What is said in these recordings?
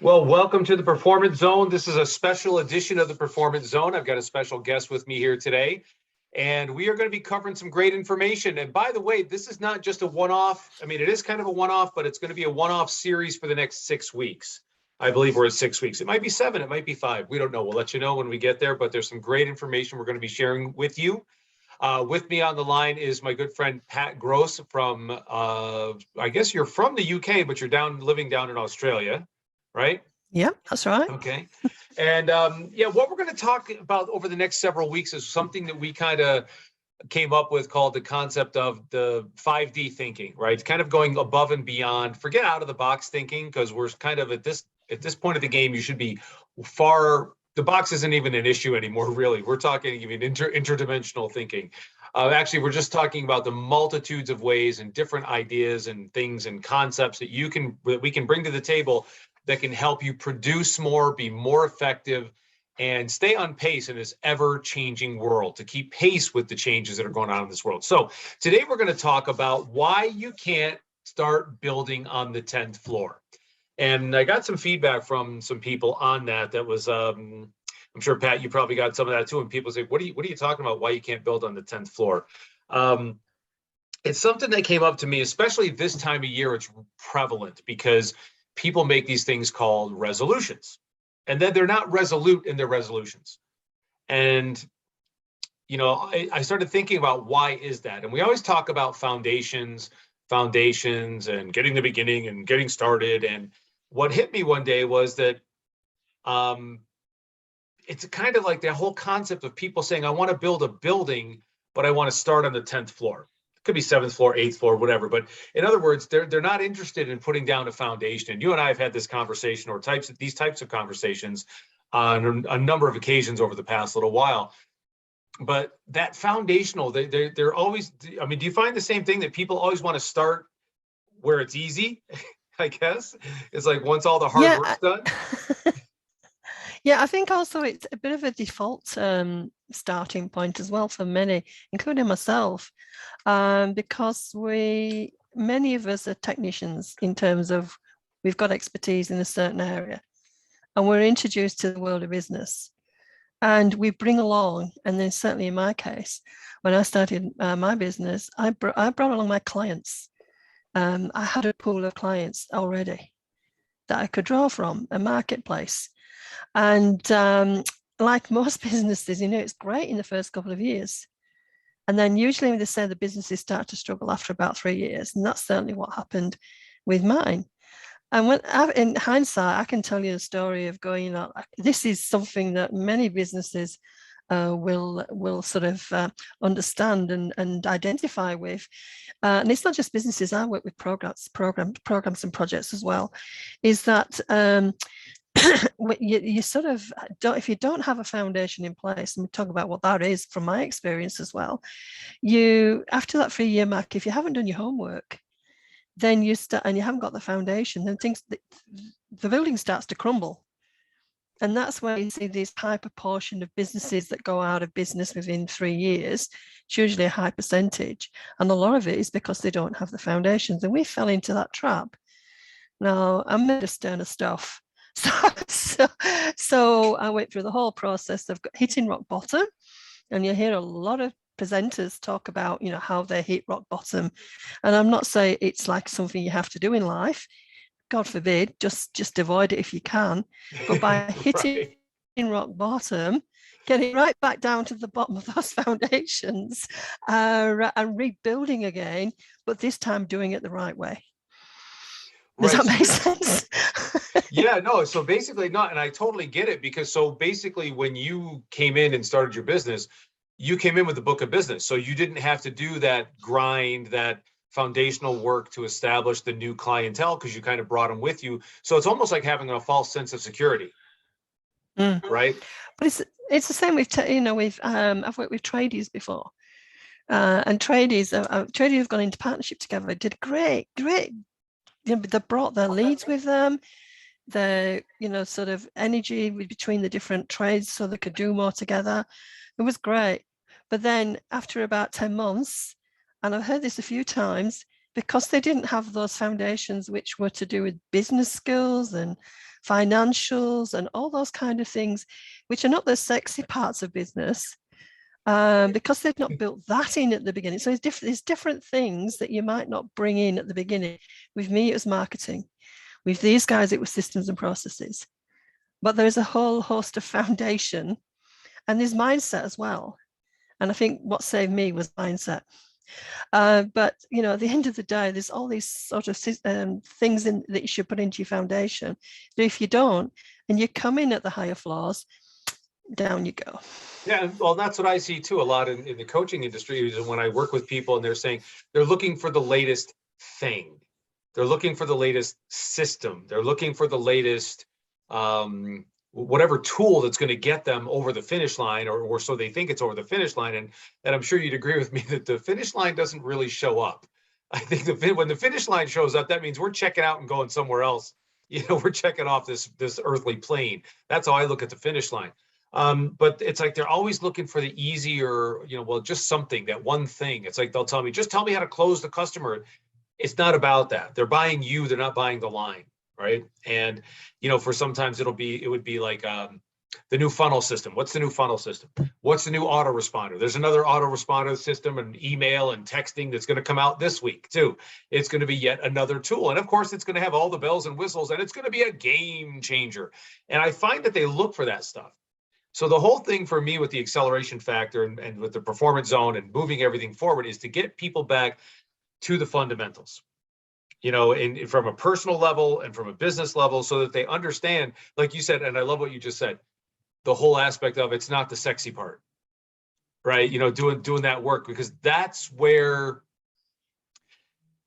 Well, welcome to the Performance Zone. This is a special edition of the Performance Zone. I've got a special guest with me here today, and we are going to be covering some great information. And by the way, this is not just a one-off. I mean, it is kind of a one-off, but it's going to be a one-off series for the next 6 weeks. I believe we're at 6 weeks. It might be 7, it might be 5. We don't know. We'll let you know when we get there, but there's some great information we're going to be sharing with you. With me on the line is my good friend, Pat Grosse from, I guess you're from the UK, but you're living down in Australia, right? Yeah, that's right. Okay. And what we're going to talk about over the next several weeks is something that we kind of came up with called the concept of the 5D thinking, right? It's kind of going above and beyond, forget out of the box thinking, because we're kind of at this point of the game, you should be the box isn't even an issue anymore, really. We're talking even interdimensional thinking. Actually, we're just talking about the multitudes of ways and different ideas and things and concepts that we can bring to the table that can help you produce more, be more effective, and stay on pace in this ever-changing world, to keep pace with the changes that are going on in this world. So today we're going to talk about why you can't start building on the 10th floor. And I got some feedback from some people on that. That was, I'm sure, Pat, you probably got some of that too. And people say, what are you talking about? Why you can't build on the 10th floor? It's something that came up to me, especially this time of year. It's prevalent because people make these things called resolutions, and then they're not resolute in their resolutions. And, I started thinking about why is that? And we always talk about foundations and getting the beginning and getting started. And what hit me one day was that it's kind of like the whole concept of people saying, I want to build a building, but I want to start on the 10th floor. It could be 7th floor, 8th floor, whatever. But in other words, they're not interested in putting down a foundation. And you and I have had this conversation, or these types of conversations on a number of occasions over the past little while. But that foundational, they're always, I mean, do you find the same thing, that people always want to start where it's easy? I guess it's like once all the hard work's done. Yeah, I think also it's a bit of a default starting point as well for many, including myself, because many of us are technicians in terms of we've got expertise in a certain area, and we're introduced to the world of business. And we bring along, and then certainly in my case, when I started my business, I brought along my clients. I had a pool of clients already that I could draw from, a marketplace. And like most businesses, it's great in the first couple of years. And then usually when they say the businesses start to struggle after about 3 years, and that's certainly what happened with mine. And in hindsight, I can tell you the story of going, this is something that many businesses will sort of understand and identify with. And it's not just businesses. I work with programs and projects as well. Is that you sort of don't, if you don't have a foundation in place, and we talk about what that is from my experience as well, after that 3-year mark, if you haven't done your homework, then you start and you haven't got the foundation, then the building starts to crumble. And that's where you see this high proportion of businesses that go out of business within 3 years. It's usually a high percentage. And a lot of it is because they don't have the foundations. And we fell into that trap. Now, I'm made of sterner stuff. So I went through the whole process of hitting rock bottom. And you hear a lot of presenters talk about, how they hit rock bottom. And I'm not saying it's like something you have to do in life. God forbid, just avoid it if you can. But by hitting rock bottom, getting right back down to the bottom of those foundations and rebuilding again, but this time doing it the right way. Does that make sense? Yeah, no. So basically not, and I totally get it, because so basically when you came in and started your business, you came in with a book of business. So you didn't have to do that grind, that foundational work to establish the new clientele, because you kind of brought them with you. So it's almost like having a false sense of security, right? But it's the same with I've worked with tradies before, and tradies have gone into partnership together. Did great. They brought their leads with them. The sort of energy between the different trades, so they could do more together. It was great. But then after about 10 months, and I've heard this a few times, because they didn't have those foundations which were to do with business skills and financials and all those kind of things, which are not the sexy parts of business, because they've not built that in at the beginning. So there's different things that you might not bring in at the beginning. With me, it was marketing. With these guys, it was systems and processes. But there's a whole host of foundation, and there's mindset as well. And I think what saved me was mindset. But at the end of the day, there's all these sort of things that you should put into your foundation. But if you don't, and you come in at the higher floors, down you go. Yeah, well, that's what I see too a lot in the coaching industry is when I work with people and they're saying they're looking for the latest thing. They're looking for the latest system. They're looking for the latest whatever tool that's going to get them over the finish line, or so they think it's over the finish line. And I'm sure you'd agree with me that the finish line doesn't really show up. I think when the finish line shows up, that means we're checking out and going somewhere else. We're checking off this earthly plane. That's how I look at the finish line. But it's like they're always looking for the easier, just something, that one thing. It's like they'll tell me, just tell me how to close the customer. It's not about that. They're buying you. They're not buying the line, right? And for sometimes it would be like the new funnel system. What's the new funnel system? What's the new autoresponder? There's another autoresponder system and email and texting that's going to come out this week too. It's going to be yet another tool, and of course, it's going to have all the bells and whistles, and it's going to be a game changer. And I find that they look for that stuff. So the whole thing for me with the acceleration factor and with the performance zone and moving everything forward is to get people back to the fundamentals, from a personal level and from a business level, so that they understand, like you said, and I love what you just said, the whole aspect of it's not the sexy part, right? Doing that work, because that's where,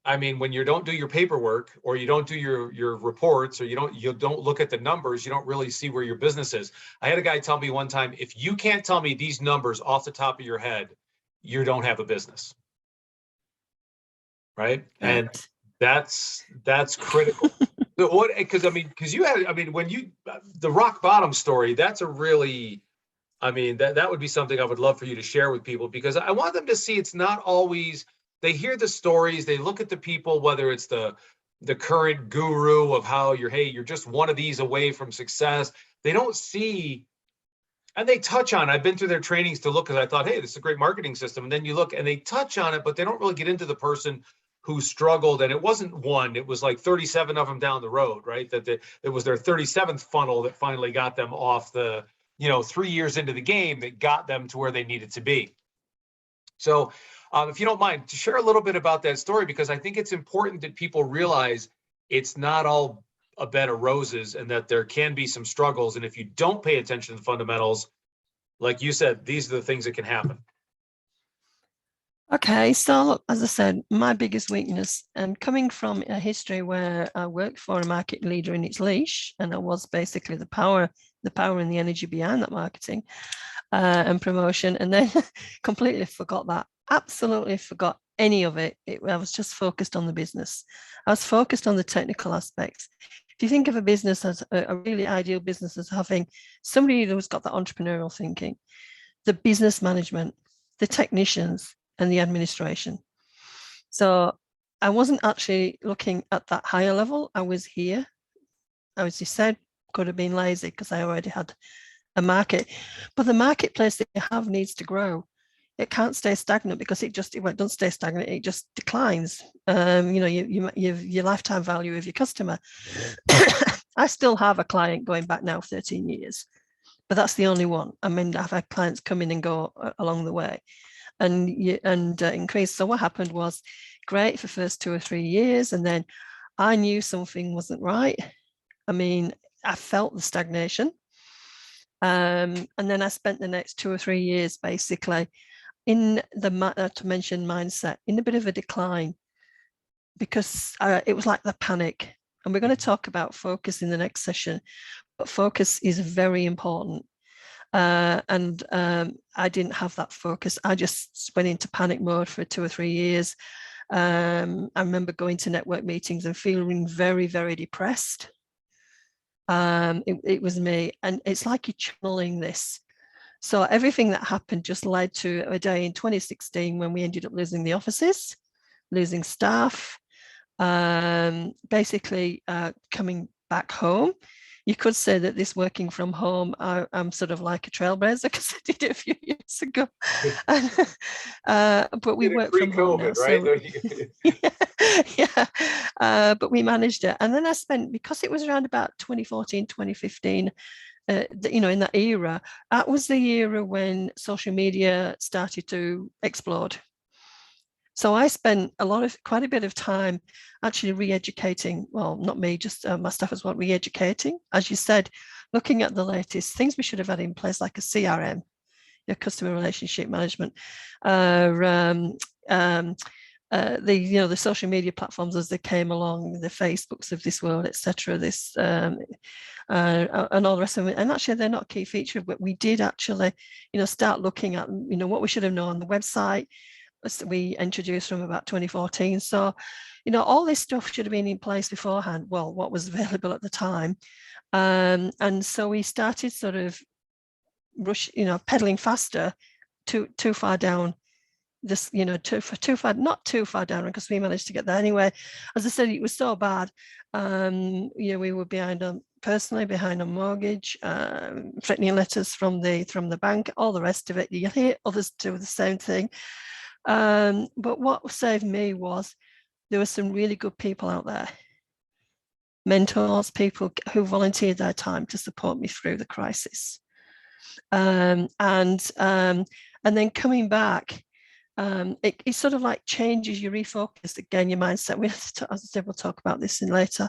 when you don't do your paperwork, or you don't do your reports, or you don't look at the numbers, you don't really see where your business is. I had a guy tell me one time, if you can't tell me these numbers off the top of your head, you don't have a business. Right? And that's critical. Because you had, when the rock bottom story, that's a really, that would be something I would love for you to share with people, because I want them to see it's not always, they hear the stories, they look at the people, whether it's the current guru of how you're just one of these away from success. They don't see, and they touch on, I've been through their trainings to look, because I thought, hey, this is a great marketing system. And then you look and they touch on it, but they don't really get into the person who struggled. And it wasn't one, it was like 37 of them down the road, right? It was their 37th funnel that finally got them off the, 3 years into the game, that got them to where they needed to be. So if you don't mind, to share a little bit about that story, because I think it's important that people realize it's not all a bed of roses, and that there can be some struggles. And if you don't pay attention to the fundamentals, like you said, these are the things that can happen. Okay, so look, as I said, my biggest weakness, and coming from a history where I worked for a market leader in its leash, and I was basically the power and the energy behind that marketing and promotion, and then completely forgot that. Absolutely forgot any of it. I was just focused on the business. I was focused on the technical aspects. If you think of a business as a really ideal business as having somebody who's got that entrepreneurial thinking, the business management, the technicians, and the administration. So I wasn't actually looking at that higher level. I was here. I was, you said, could have been lazy because I already had a market. But the marketplace that you have needs to grow. It can't stay stagnant, because it doesn't stay stagnant. It just declines. Your lifetime value of your customer. I still have a client going back now 13 years, but that's the only one. I've had clients come in and go along the way, and increase. So what happened was great for the first 2 or 3 years, and then I knew something wasn't right. I felt the stagnation, and then I spent the next 2 or 3 years basically in the to mention mindset, in a bit of a decline, because it was like the panic. And we're going to talk about focus in the next session, but focus is very important. And I didn't have that focus. I just went into panic mode for 2 or 3 years. I remember going to network meetings and feeling very, very depressed. It was me. And it's like you're channeling this. So everything that happened just led to a day in 2016 when we ended up losing the offices. losing staff, basically coming back home. You could say that this working from home, I'm sort of like a trailblazer because I did it a few years ago. But we work from home now. Pre-COVID, right? So, yeah. But we managed it. And then I spent, because it was around about 2014, 2015, in that era, that was the era when social media started to explode. So I spent quite a bit of time actually re-educating, well, not me, just my staff as well, re-educating, as you said, looking at the latest things we should have had in place, like a CRM, your customer relationship management, the social media platforms as they came along, the Facebooks of this world, etc. And all the rest of it. And actually, they're not a key feature, but we did actually, start looking at, what we should have known on the website. We introduced from about 2014. So, all this stuff should have been in place beforehand. Well, what was available at the time. And so we started sort of pedaling faster, too far down this, not too far down, because we managed to get there anyway. As I said, it was so bad. We were personally behind on mortgage, threatening letters from the bank, all the rest of it. You hear others do the same thing. But what saved me was there were some really good people out there, mentors, people who volunteered their time to support me through the crisis. And then coming back, it sort of like changes, you refocus again your mindset. As I said, we'll talk about this in later.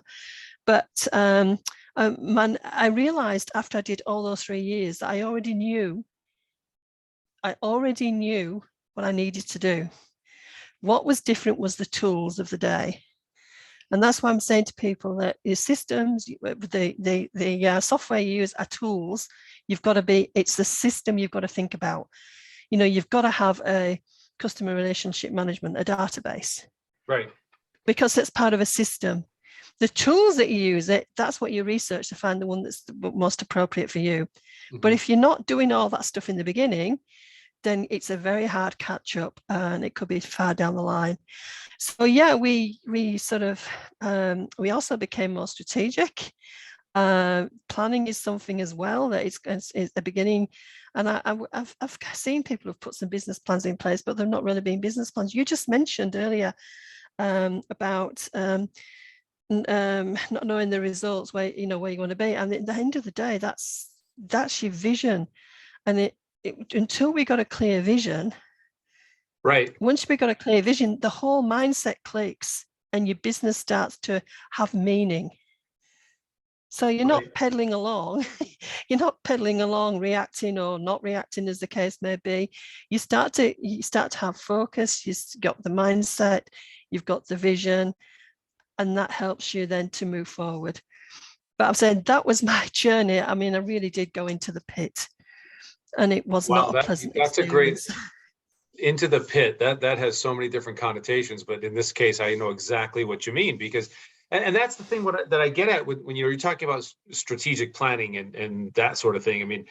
But I realized after I did all those 3 years that I already knew what I needed to do. What was different was the tools of the day. And that's why I'm saying to people that your systems, the software you use are tools. It's the system you've got to think about. You've got to have a customer relationship management, a database. Right. Because it's part of a system. The tools that you use, that's what you research to find the one that's the most appropriate for you. Mm-hmm. But if you're not doing all that stuff in the beginning, then it's a very hard catch up, and it could be far down the line. So yeah, we sort of we also became more strategic. Planning is something as well that it's the beginning. And I've seen people who've put some business plans in place, but they've not really been business plans. You just mentioned earlier about not knowing the results, where you want to be, and at the end of the day, that's your vision. And until we got a clear vision, right? Once we got a clear vision, the whole mindset clicks, and your business starts to have meaning. So you're not pedaling along. You're not pedaling along, reacting or not reacting, as the case may be. You start to have focus. You've got the mindset. You've got the vision, and that helps you then to move forward. But I'm saying that was my journey. I mean, I really did go into the pit, and it was not a pleasant experience. A great into the pit. That has so many different connotations, but in this case, I know exactly what you mean, because. And that's the thing that I get at when you're talking about strategic planning and that sort of thing. I mean,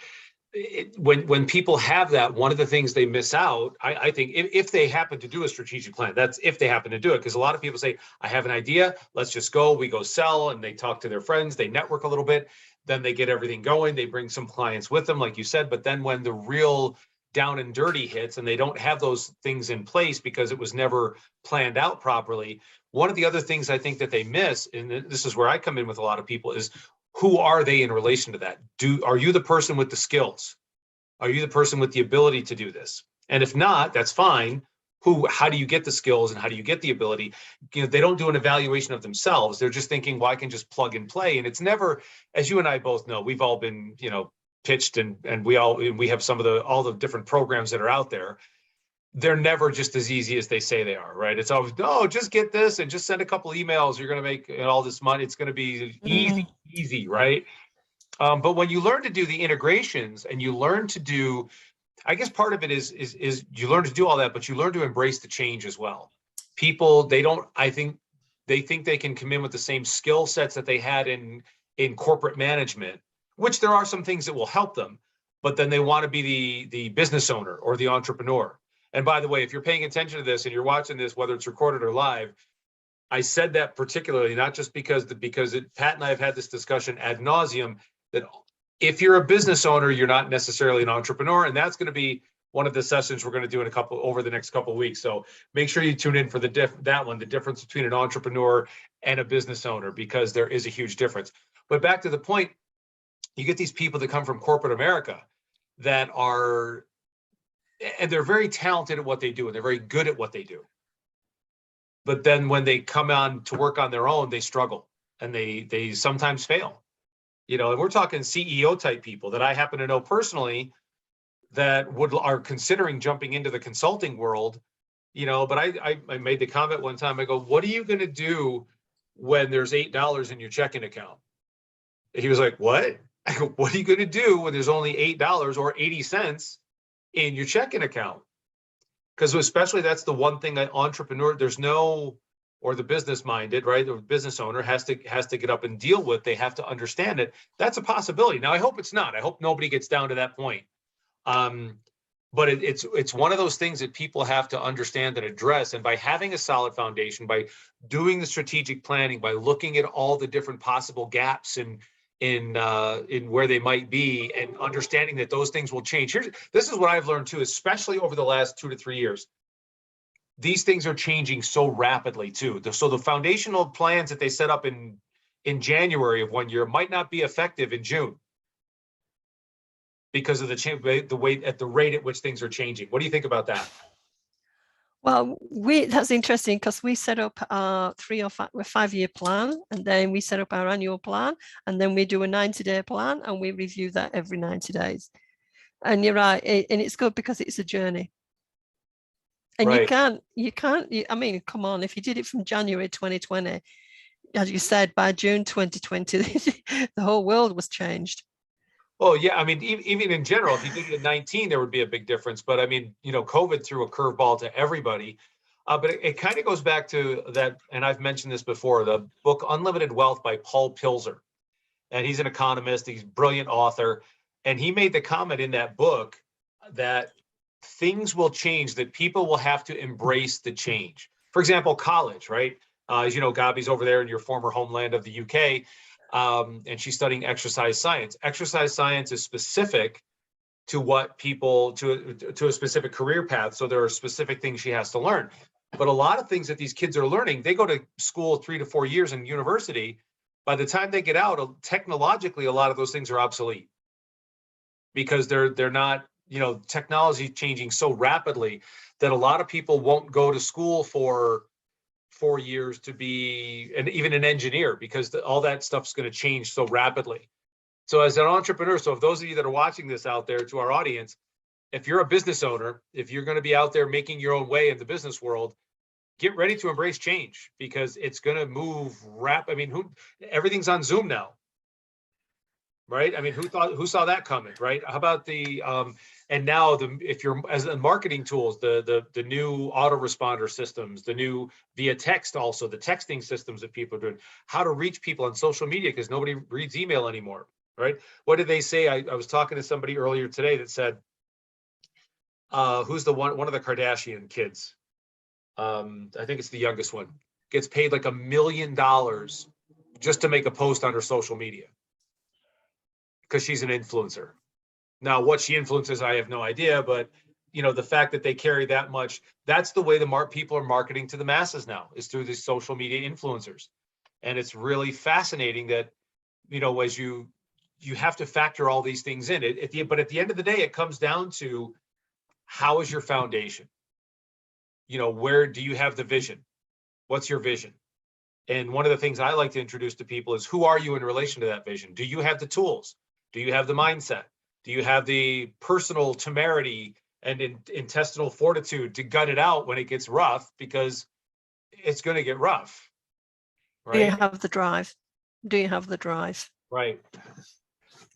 when people have that, one of the things they miss out, I think, if they happen to do a strategic plan, that's if they happen to do it. Because a lot of people say, I have an idea, let's just go, we go sell, and they talk to their friends, they network a little bit, then they get everything going, they bring some clients with them, like you said, but then when the real down and dirty hits and they don't have those things in place because it was never planned out properly. One of the other things I think that they miss, and this is where I come in with a lot of people, is who are they in relation to that? Are you the person with the skills? Are you the person with the ability to do this? And if not, that's fine. How do you get the skills and how do you get the ability? They don't do an evaluation of themselves. They're just thinking, well, I can just plug and play. And it's never, as you and I both know, we've all been, pitched and we have some of all the different programs that are out there. They're never just as easy as they say they are, right? It's always, just get this and just send a couple emails. You're going to make all this money. It's going to be easy, right? But when you learn to do the integrations and you learn to do, I guess part of it is you learn to do all that, but you learn to embrace the change as well. People, they think they can come in with the same skill sets that they had in corporate management, which there are some things that will help them, but then they want to be the business owner or the entrepreneur. And by the way, if you're paying attention to this and you're watching this, whether it's recorded or live, I said that particularly not just because Pat and I have had this discussion ad nauseum, that if you're a business owner, you're not necessarily an entrepreneur, and that's going to be one of the sessions we're going to do over the next couple of weeks. So make sure you tune in for the difference between an entrepreneur and a business owner, because there is a huge difference. But back to the point, you get these people that come from corporate America that are, and they're very talented at what they do, and they're very good at what they do. But then when they come on to work on their own, they struggle, and they sometimes fail. And we're talking CEO type people that I happen to know personally that are considering jumping into the consulting world, but I made the comment one time, I go, what are you going to do when there's $8 in your checking account? And he was like, what? I go, what are you going to do when there's only $8 or 80 cents in your checking account? Because especially that's the one thing an entrepreneur, or the business minded, right? The business owner has to get up and deal with. They have to understand it. That's a possibility. Now, I hope it's not. I hope nobody gets down to that point. But it's one of those things that people have to understand and address. And by having a solid foundation, by doing the strategic planning, by looking at all the different possible gaps in where they might be, and understanding that those things will change. This is what I've learned too, especially over the last 2 to 3 years. These things are changing so rapidly too. So the foundational plans that they set up in January of one year might not be effective in June, because of the rate at which things are changing. What do you think about that? Well, that's interesting, because we set up our 5-year plan, and then we set up our annual plan, and then we do a 90-day plan, and we review that every 90 days. And you're right, and it's good because it's a journey. And right. you can't, I mean, come on, if you did it from January 2020, as you said, by June 2020, the whole world was changed. Oh, yeah. I mean, even in general, if you did it in 19, there would be a big difference. But I mean, COVID threw a curveball to everybody. But it kind of goes back to that, and I've mentioned this before, the book Unlimited Wealth by Paul Pilzer. And he's an economist, he's a brilliant author. And he made the comment in that book that things will change, that people will have to embrace the change. For example, college, right? As you know, Gabi's over there in your former homeland of the UK. And she's studying exercise science. Exercise science is specific to what people, to a specific career path. So there are specific things she has to learn. But a lot of things that these kids are learning, they go to school 3 to 4 years in university. By the time they get out, technologically, a lot of those things are obsolete, because they're not, technology changing so rapidly that a lot of people won't go to school for 4 years to be even an engineer, because all that stuff's going to change so rapidly. So as an entrepreneur, so if those of you that are watching this out there, to our audience, if you're a business owner, if you're going to be out there making your own way in the business world, get ready to embrace change, because it's going to move I mean, everything's on Zoom now, right? I mean, who saw that coming, right? How about and now if you're as in marketing tools, the new autoresponder systems, the new via text, also the texting systems that people are doing, how to reach people on social media, because nobody reads email anymore, right? What did they say? I was talking to somebody earlier today that said, who's the one of the Kardashian kids? I think it's the youngest one, gets paid like $1 million just to make a post on her social media, because she's an influencer. Now, what she influences, I have no idea, but the fact that they carry that much, that's the way people are marketing to the masses now, is through these social media influencers. And it's really fascinating that, as you have to factor all these things in. But at the end of the day, it comes down to, how is your foundation? Where do you have the vision? What's your vision? And one of the things I like to introduce to people is, who are you in relation to that vision? Do you have the tools? Do you have the mindset? Do you have the personal temerity and intestinal fortitude to gut it out when it gets rough? Because it's going to get rough, right? Do you have the drive? Do you have the drive? Right.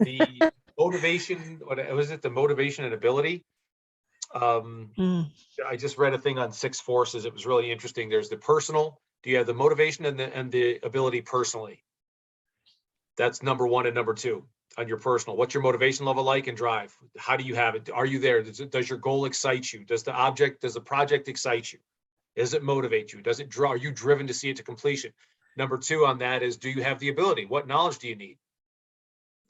The motivation, what was it? The motivation and ability. I just read a thing on 6 forces. It was really interesting. There's the personal. Do you have the motivation and the ability personally? That's number 1 and number 2. on your personal? What's your motivation level like and drive? How do you have it? Are you there? Does your goal excite you? Does the project excite you? Does it motivate you? Does it draw? Are you driven to see it to completion? Number two on that is, do you have the ability? What knowledge do you need?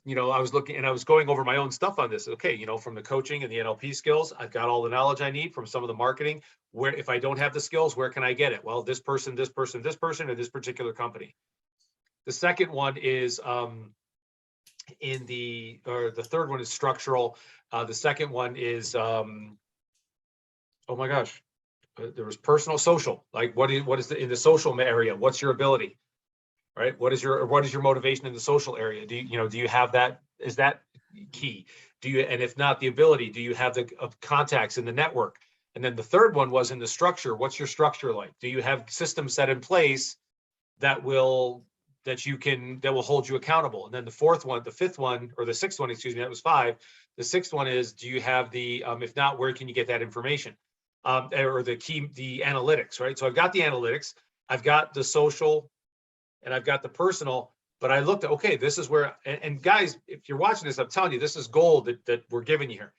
I was looking and I was going over my own stuff on this. Okay, from the coaching and the NLP skills, I've got all the knowledge I need. From some of the marketing, where if I don't have the skills, where can I get it? Well, this person, this person, this person, and this particular company. The second one is the third one is structural. The second one is oh my gosh, there was personal, social. Like what is in the social area? What's your ability? Right? What is your motivation in the social area? Do you have that? Is that key? And if not the ability, do you have the contacts in the network? And then the third one was in the structure. What's your structure like? Do you have systems set in place that will hold you accountable? And then the fifth one, or the sixth one, excuse me, that was 5. The sixth one is, do you have the, if not, where can you get that information? Or the analytics, right? So I've got the analytics, I've got the social, and I've got the personal, but I looked at, okay, this is where, and guys, if you're watching this, I'm telling you, this is gold that we're giving you here.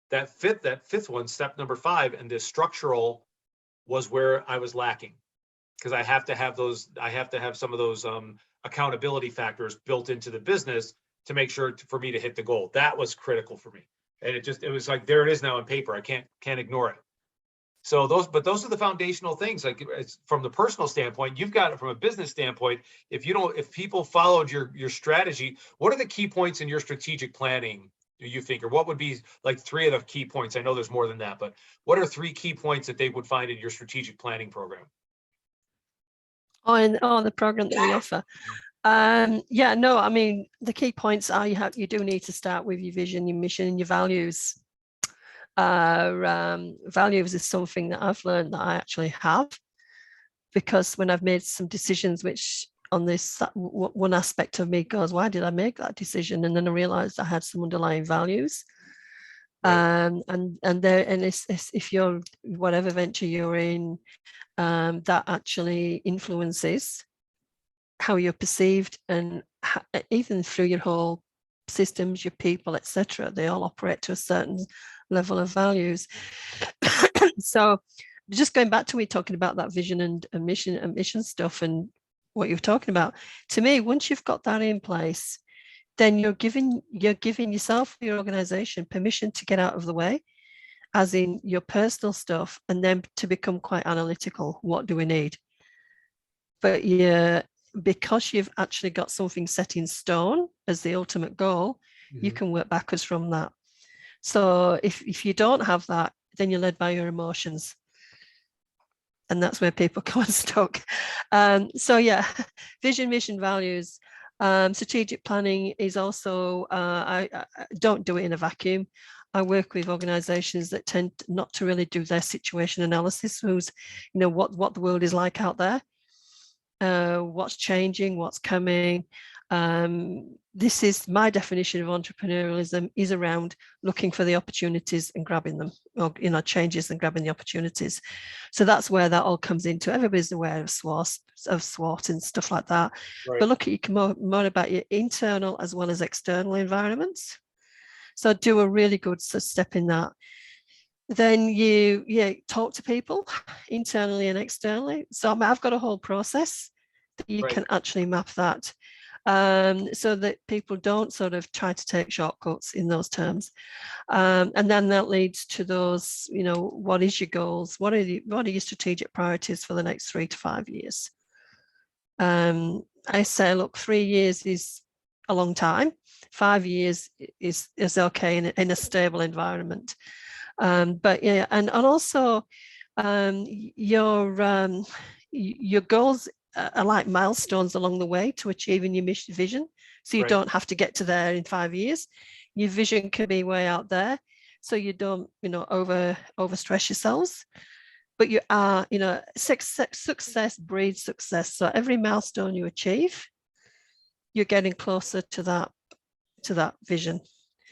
That fifth one, step number 5, and this structural was where I was lacking, because I have to have some of those accountability factors built into the business to make sure for me to hit the goal. That was critical for me. And it was like, there it is now on paper. I can't ignore it. So those are the foundational things. Like, it's from the personal standpoint, you've got it. From a business standpoint, if people followed your strategy, what are the key points in your strategic planning, do you think, or what would be like 3 of the key points? I know there's more than that, but what are 3 key points that they would find in your strategic planning program? On the program that we offer. Yeah, no, I mean, the key points are you do need to start with your vision, your mission, and your values. Values is something that I've learned that I actually have, because when I've made some decisions which on this one aspect of me goes, why did I make that decision? And then I realized I had some underlying values. Right. If you're, whatever venture you're in, that actually influences how you're perceived, and even through your whole systems, your people, etc. They all operate to a certain level of values. So just going back to me talking about that vision and mission stuff and what you're talking about, to me, once you've got that in place, then you're giving yourself, your organization, permission to get out of the way, as in your personal stuff, and then to become quite analytical. What do we need? But yeah, because you've actually got something set in stone as the ultimate goal, you can work backwards from that. So if you don't have that, then you're led by your emotions. And that's where people go unstuck. So yeah, vision, mission, values. Strategic planning is also, I don't do it in a vacuum. I work with organizations that tend not to really do their situation analysis, what the world is like out there, what's changing, what's coming. This is my definition of entrepreneurialism, is around looking for the opportunities and grabbing them, or changes and grabbing the opportunities. So that's where that all comes into. Everybody's aware of SWOT and stuff like that. Right. But look at more about your internal as well as external environments. So do a really good step in that. Then you talk to people internally and externally. So I've got a whole process that you can actually map that, so that people don't sort of try to take shortcuts in those terms. And then that leads to those, what is your goals? What are your strategic priorities for the next 3 to 5 years? I say, look, 3 years is a long time. 5 years is okay in a stable environment. But yeah, and also your goals are like milestones along the way to achieving your mission vision. So you don't have to get to there in 5 years. Your vision can be way out there, so you don't overstress yourselves. But you are, success breeds success. So every milestone you achieve, you're getting closer to that vision.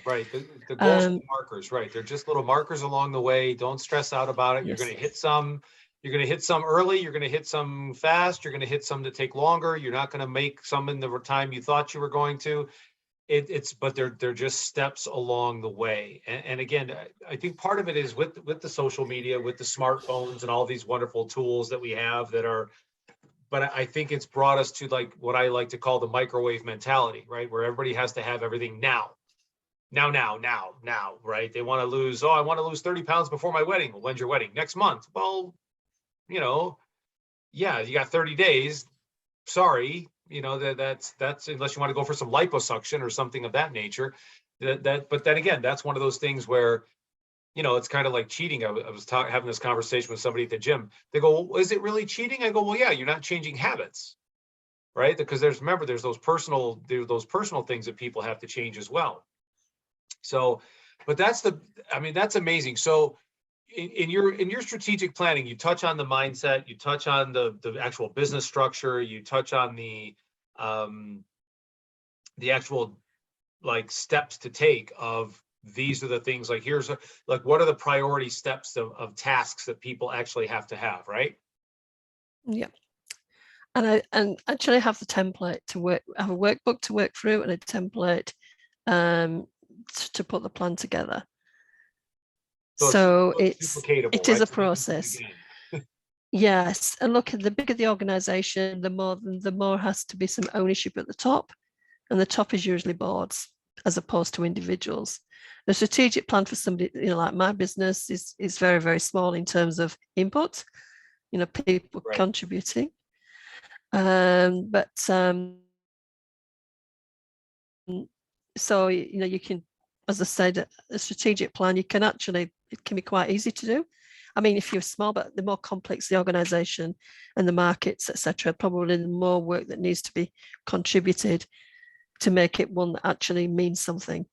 Right. The goals are the markers, right? They're just little markers along the way. Don't stress out about it. Yes. You're going to hit some. You're going to hit some early. You're going to hit some fast. You're going to hit some that take longer. You're not going to make some in the time you thought you were going to. but they're just steps along the way. And again, I think part of it is with the social media, with the smartphones and all these wonderful tools that we have that are, but I think it's brought us to like what I like to call the microwave mentality, right? Where everybody has to have everything now, right? They want to lose, I want to lose 30 pounds before my wedding. Well, when's your wedding? Next month. Well, yeah, you got 30 days. Sorry, that's unless you want to go for some liposuction or something of that nature. But then again, that's one of those things where, it's kind of like cheating. I was having this conversation with somebody at the gym. They go, well, is it really cheating? I go, well, yeah, you're not changing habits, right? Because there's those personal things that people have to change as well. So, but that's amazing. So in your strategic planning, you touch on the mindset, you touch on the actual business structure, you touch on the actual like steps to take of these are the things like what are the priority steps of tasks that people actually have to have, right? Yeah. And actually have the template to work, have a workbook to work through and a template to put the plan together. So it is right? a process. Yes, and look, the bigger the organization, the more has to be some ownership at the top, and the top is usually boards as opposed to individuals. The strategic plan for somebody, like my business is very, very small in terms of input, people Right. contributing. So, you can, as I said, a strategic plan, it can be quite easy to do. I mean, if you're small, but the more complex the organization and the markets, etc., probably the more work that needs to be contributed to make it one that actually means something.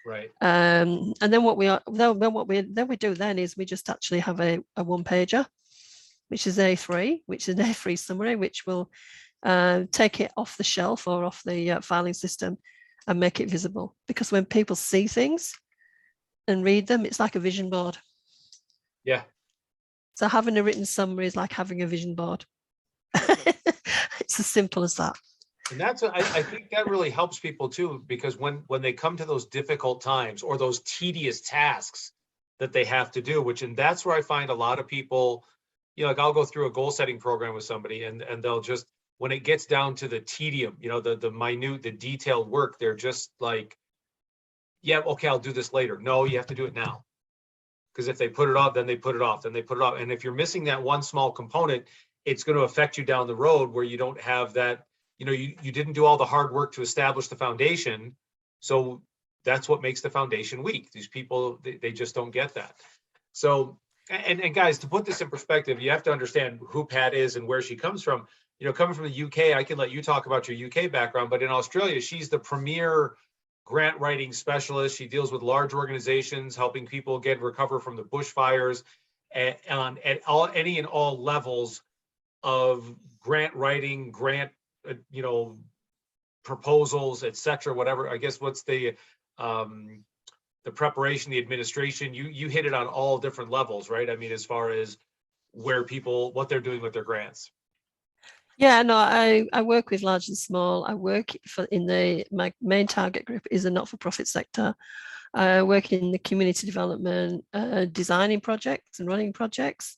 Right. And then what we do is we just actually have a one pager, which is A3, which is an A3 summary, which will take it off the shelf or off the filing system and make it visible. Because when people see things and read them, it's like a vision board. Yeah. So having a written summary is like having a vision board. It's as simple as that. And that's, I think that really helps people too, because when they come to those difficult times or those tedious tasks that they have to do, and that's where I find a lot of people, like I'll go through a goal setting program with somebody and they'll just, when it gets down to the tedium, the minute, the detailed work, they're just like, yeah, okay, I'll do this later. No, you have to do it now. Because if they put it off, then they put it off, then they put it off. And if you're missing that one small component, it's going to affect you down the road where you don't have that, you didn't do all the hard work to establish the foundation. So that's what makes the foundation weak. These people, they just don't get that. So, and guys, to put this in perspective, you have to understand who Pat is and where she comes from. Coming from the UK, I can let you talk about your UK background, but in Australia, she's the premier grant writing specialist. She deals with large organizations, helping people recover from the bushfires at any and all levels of grant writing, grant, proposals, etc. Whatever, I guess, what's the preparation, the administration, you hit it on all different levels, right? I mean, as far as what they're doing with their grants. Yeah, no, I work with large and small. I work my main target group is a not-for-profit sector. I work in the community development, designing projects and running projects.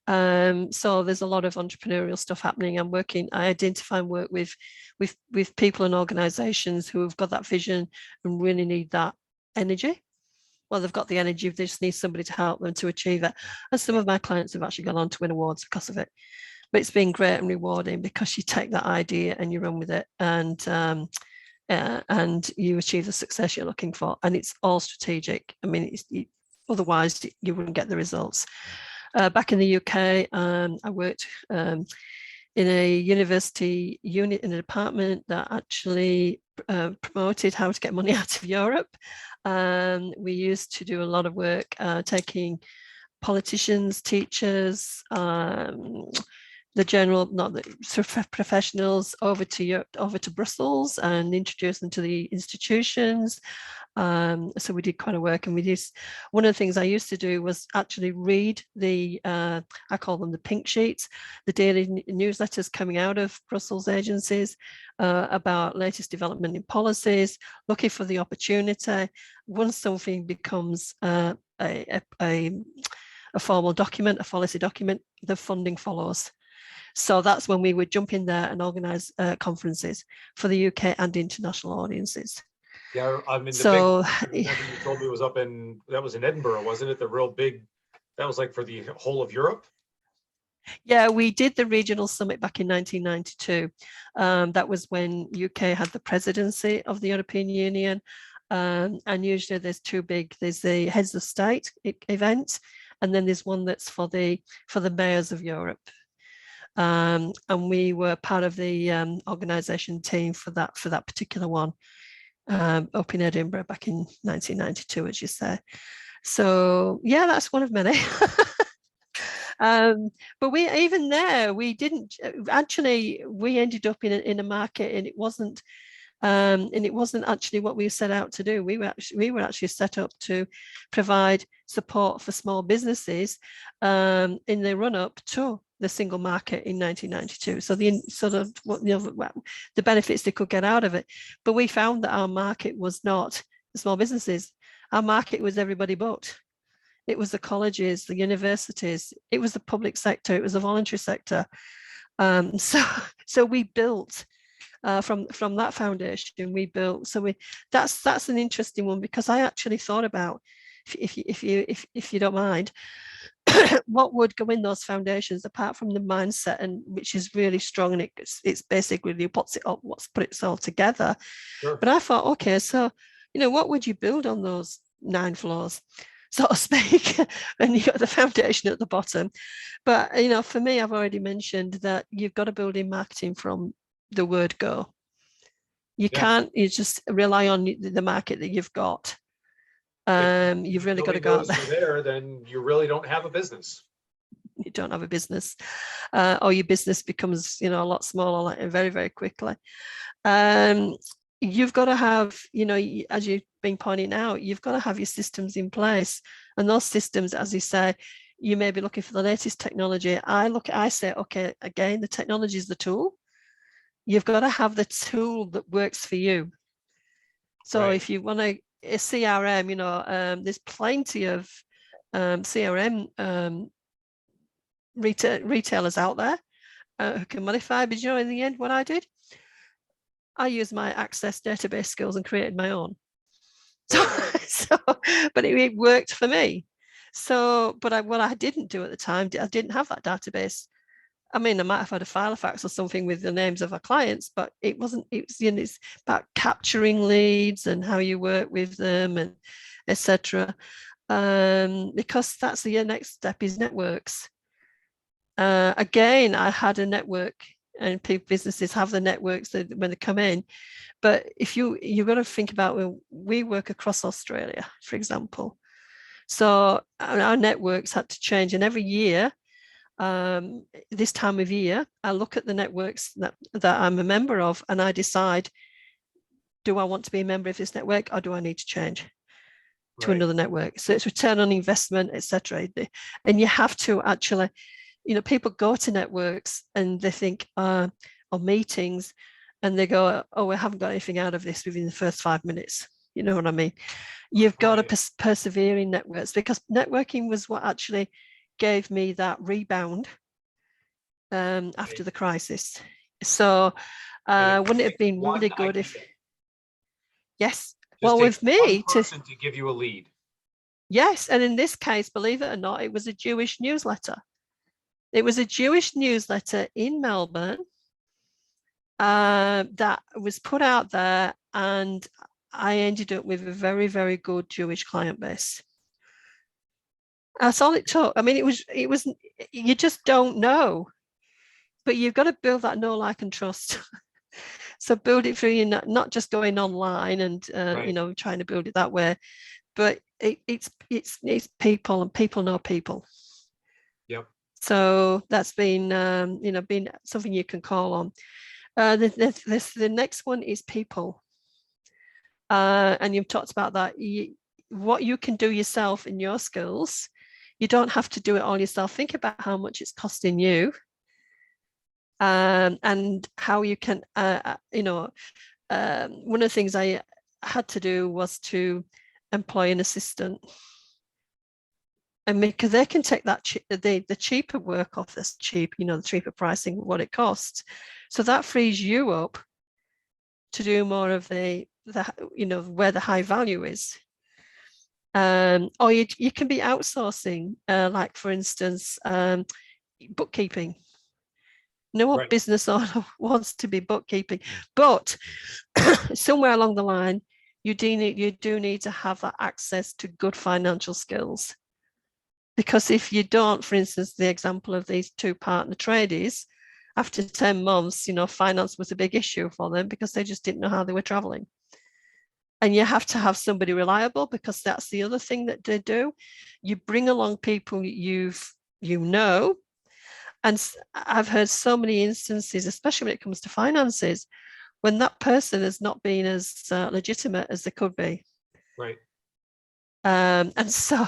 So there's a lot of entrepreneurial stuff happening. I identify and work with people and organizations who have got that vision and really need that energy. Well, they've got the energy, they just need somebody to help them to achieve it. And some of my clients have actually gone on to win awards because of it. But it's been great and rewarding because you take that idea and you run with it, and you achieve the success you're looking for. And it's all strategic. I mean, otherwise you wouldn't get the results. Back in the UK, I worked in a university unit in a department that actually promoted how to get money out of Europe. We used to do a lot of work taking politicians, teachers, the general, not the professionals over to Europe, over to Brussels, and introduce them to the institutions. So we did quite a work, and one of the things I used to do was actually read the, I call them the pink sheets, the daily newsletters coming out of Brussels agencies about latest development in policies, looking for the opportunity. Once something becomes a formal document, a policy document, the funding follows. So that's when we would jump in there and organise conferences for the UK and international audiences. Yeah, I mean, so I remember you told me it was that was in Edinburgh, wasn't it? The real big, that was like for the whole of Europe? Yeah, we did the regional summit back in 1992. That was when UK had the presidency of the European Union. And usually there's there's the heads of state event, and then there's one that's for the mayors of Europe. And we were part of the organisation team for that particular one. Up in Edinburgh back in 1992, as you say. So yeah, that's one of many. But we didn't actually. We ended up in a market, and it wasn't actually what we set out to do. We were actually set up to provide support for small businesses in the run up to the single market in 1992. So the benefits they could get out of it. But we found that our market was not the small businesses. Our market was everybody but. It was the colleges, the universities, it was the public sector, it was the voluntary sector. So we built from that foundation. We built. So that's an interesting one, because I actually thought about, if you don't mind, what would go in those foundations apart from the mindset, and which is really strong, and it's basically what's put it all together. Sure. But I thought, okay, so what would you build on those 9 floors, so to speak, and you got the foundation at the bottom. But for me, I've already mentioned that you've got to build in marketing from the word go. You can't just rely on the market that you've got. You've really got to go out there. Then you really don't have a business. You don't have a business, or your business becomes a lot smaller very, very quickly. You've got to have, as you've been pointing out, you've got to have your systems in place, and those systems, as you say, you may be looking for the latest technology. I say, okay, again, the technology is the tool. You've got to have the tool that works for you. So right. If you want a CRM, there's plenty of CRM retailers out there who can modify. But in the end, what I did, I used my Access database skills and created my own. But it worked for me. So, but what I didn't do at the time, I didn't have that database. I mean, I might have had a Filofax or something with the names of our clients, but it wasn't. It's about capturing leads and how you work with them, and etc. Because that's the next step is networks. Again, I had a network, and businesses have the networks when they come in. But if you've got to think about, we work across Australia, for example. So our networks had to change, and every year, this time of year, I look at the networks that I'm a member of, and I decide, do I want to be a member of this network, or do I need to change to another network? So it's return on investment, etc. And you have to actually, people go to networks and they think, or meetings, and they go, oh, we haven't got anything out of this within the first 5 minutes. You know what I mean? You've got to persevere in networks, because networking was what actually gave me that rebound after the crisis. So wouldn't it have been really good if... Yes. Well, with me to give you a lead. Yes. And in this case, believe it or not, it was a Jewish newsletter. It was a Jewish newsletter in Melbourne that was put out there, and I ended up with a very, very good Jewish client base. That's all it took. I mean, it was, you just don't know, but you've got to build that know, like, and trust. So build it through, not just going online and, trying to build it that way, but it's people, and people know people. Yep. So that's been, been something you can call on. The next one is people. And you've talked about that. What you can do yourself in your skills, you don't have to do it all yourself. Think about how much it's costing you, and how you can, one of the things I had to do was to employ an assistant, and because they can take that the cheaper work off this cheap, the cheaper pricing, what it costs. So that frees you up to do more of the where the high value is. Or you can be outsourcing, like for instance, bookkeeping. No Right. business owner wants to be bookkeeping, but somewhere along the line, you do need to have that access to good financial skills. Because if you don't, for instance, the example of these two partner tradies, after 10 months, finance was a big issue for them because they just didn't know how they were traveling. And you have to have somebody reliable, because that's the other thing that they do. You bring along people and I've heard so many instances, especially when it comes to finances, when that person has not been as legitimate as they could be. Right. And so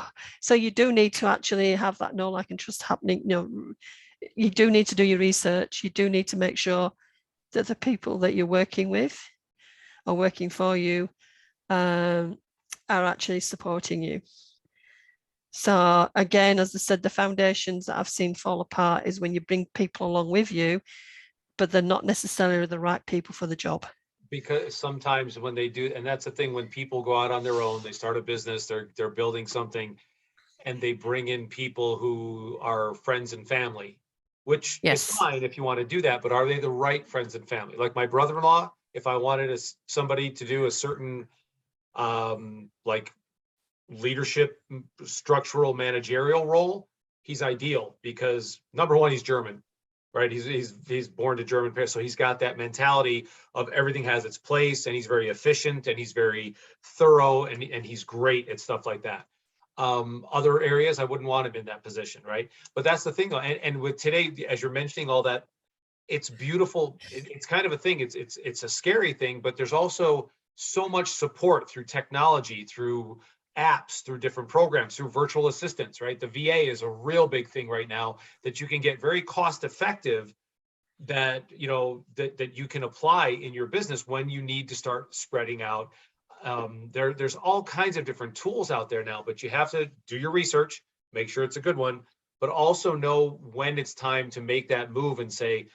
you do need to actually have that know, like, and trust happening. You do need to do your research. You do need to make sure that the people that you're working with or working for you are actually supporting you. So again, as I said, the foundations that I've seen fall apart is when you bring people along with you, but they're not necessarily the right people for the job. Because sometimes when they do, and that's the thing, when people go out on their own, they start a business, they're building something, and they bring in people who are friends and family, which is fine if you want to do that, but are they the right friends and family? Like my brother-in-law, if I wanted somebody to do a certain like leadership, structural, managerial role, he's ideal because number one, he's German, right? He's born to German parents, so he's got that mentality of everything has its place, and he's very efficient, and he's very thorough, and he's great at stuff like that. Other areas, I wouldn't want him in that position, right? But that's the thing, though. And with today, as you're mentioning all that, it's beautiful. It's kind of a thing. It's a scary thing, but there's also so much support through technology, through apps, through different programs, through virtual assistants, right? The VA is a real big thing right now that you can get very cost effective, that that you can apply in your business when you need to start spreading out. There's all kinds of different tools out there now, but you have to do your research, make sure it's a good one, but also know when it's time to make that move and say,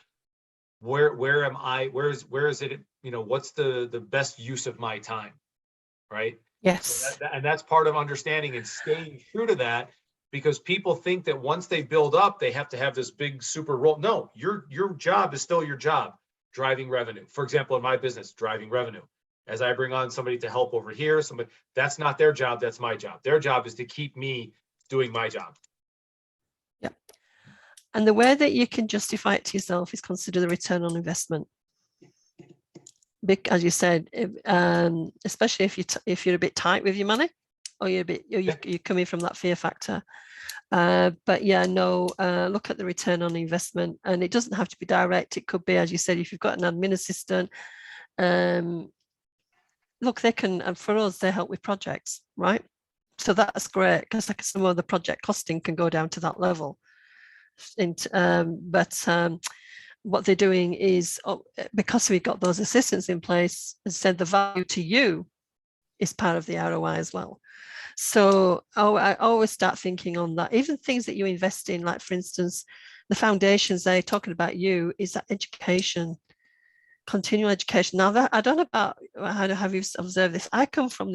where am I? Where is it? What's the best use of my time, right? Yes. So and that's part of understanding and staying true to that, because people think that once they build up, they have to have this big super role. No, your job is still your job, driving revenue. For example, in my business, driving revenue. As I bring on somebody to help over here, that's not their job, that's my job. Their job is to keep me doing my job. Yeah. And the way that you can justify it to yourself is consider the return on investment. As you said, especially if you're a bit tight with your money, or you're coming from that fear factor. But yeah, no, look at the return on investment, and it doesn't have to be direct. It could be, as you said, if you've got an admin assistant, look, they can, and for us, they help with projects, right? So that's great, because like some of the project costing can go down to that level. But what they're doing is, because we've got those assistants in place, as said, the value to you is part of the ROI as well. So I always start thinking on that. Even things that you invest in, like for instance, the foundations they're talking about you, is that education, continual education. Now that I don't know about how have you observed this. I come from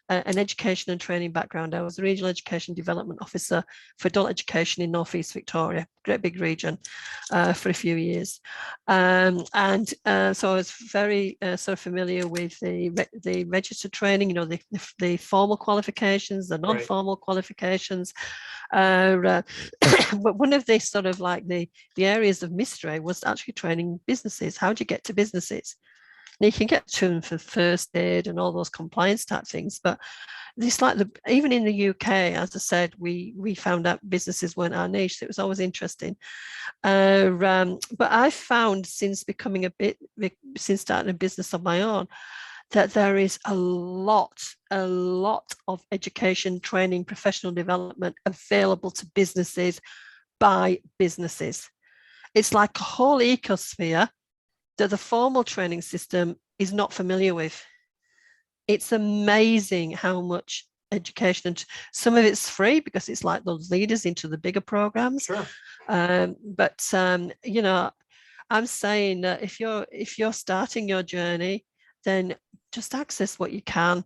an education and training background. I was the Regional Education Development Officer for adult education in North East Victoria, great big region, for a few years. So I was very sort of familiar with the registered training, the formal qualifications, the non-formal qualifications. But one of the sort of like the areas of mystery was actually training businesses. How do you get to businesses? Now, you can get to them for first aid and all those compliance type things, but it's like even in the UK, as I said, we found out businesses weren't our niche. So it was always interesting. But I found since starting a business of my own, that there is a lot of education, training, professional development available to businesses by businesses. It's like a whole ecosphere that the formal training system is not familiar with. It's amazing how much education, and some of it's free because it's like those leaders into the bigger programs. Sure. But you know, I'm saying that if you're starting your journey, then just access what you can.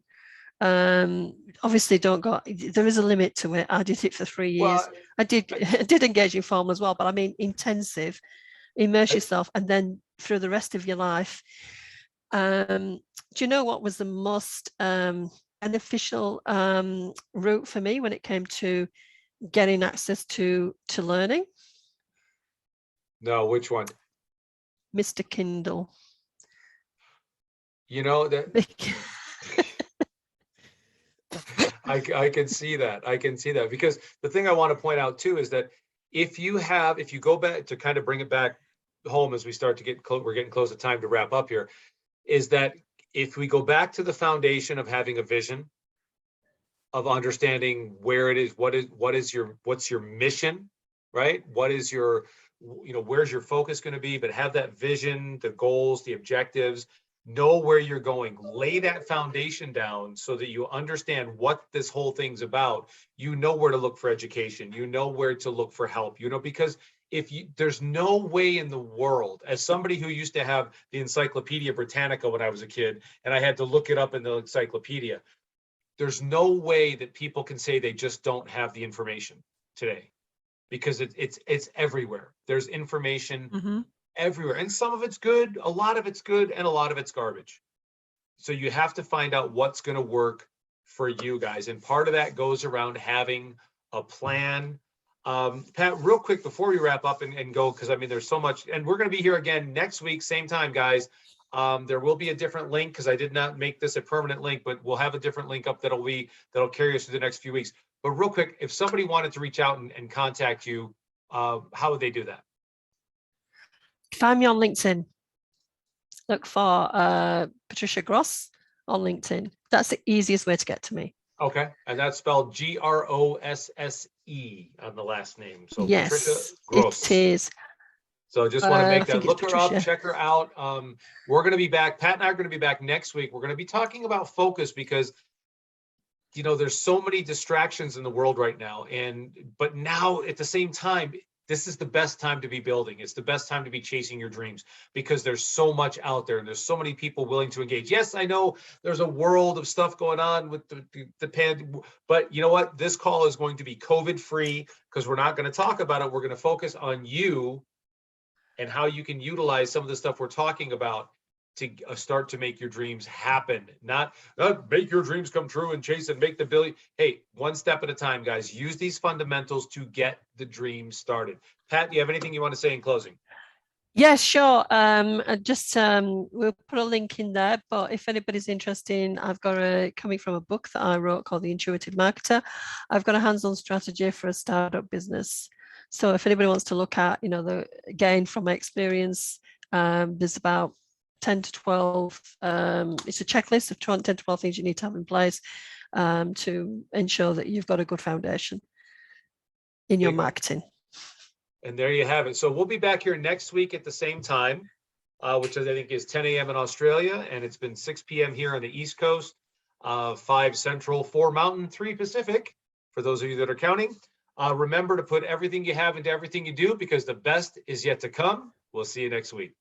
Obviously don't go, there is a limit to it. I did it for 3 years. Well, I did engage in form as well, but I mean intensive, immerse yourself, and then through the rest of your life. Do you know what was the most beneficial route for me when it came to getting access to learning? no, which one? Mr. Kindle. You know that I can see that. I can see that, because the thing I want to point out too is that if you go back to kind of bring it back home as we start to get close, we're getting close to time to wrap up here, is that if we go back to the foundation of having a vision, of understanding where it is, what's your mission, right? What is your, where's your focus going to be? But have that vision, the goals, the objectives, know where you're going, lay that foundation down so that you understand what this whole thing's about. You know where to look for education, you know where to look for help, because there's no way in the world, as somebody who used to have the Encyclopedia Britannica when I was a kid, and I had to look it up in the encyclopedia, there's no way that people can say they just don't have the information today, because it's everywhere. There's information everywhere, and some of it's good, a lot of it's good, and a lot of it's garbage. So you have to find out what's going to work for you guys, and part of that goes around having a plan. Pat, real quick before we wrap up and go, because I mean there's so much, and we're going to be here again next week, same time, guys. There will be a different link, because I did not make this a permanent link, but we'll have a different link up that'll carry us through the next few weeks. But real quick, if somebody wanted to reach out and contact you, how would they do that? Find me on LinkedIn. Look for Patricia Grosse on LinkedIn. That's the easiest way to get to me. Okay, and that's spelled Grosse on the last name. So yes, Patricia Grosse. It is. So just want to make that, look her up, Patricia. check her out. We're going to be back. Pat and I are going to be back next week. We're going to be talking about focus, because there's so many distractions in the world right now. But now at the same time, this is the best time to be building. It's the best time to be chasing your dreams, because there's so much out there and there's so many people willing to engage. Yes, I know there's a world of stuff going on with the pandemic, but you know what? This call is going to be COVID free, because we're not going to talk about it. We're going to focus on you and how you can utilize some of the stuff we're talking about to start to make your dreams happen. Not make your dreams come true and chase and make the billion. Hey, one step at a time, guys. Use these fundamentals to get the dream started. Pat, do you have anything you want to say in closing? Yeah, sure. We'll put a link in there, but if anybody's interested, I've got coming from a book that I wrote called The Intuitive Marketer. I've got a hands-on strategy for a startup business. So if anybody wants to look at, the gain from my experience, there's about 10 to 12, it's a checklist of 10 to 12 things you need to have in place to ensure that you've got a good foundation in your marketing. And there you have it. So we'll be back here next week at the same time, which I think is 10 a.m. in Australia, and it's been 6 p.m. here on the East Coast, 5 Central, 4 Mountain, 3 Pacific, for those of you that are counting. Remember to put everything you have into everything you do, because the best is yet to come. We'll see you next week.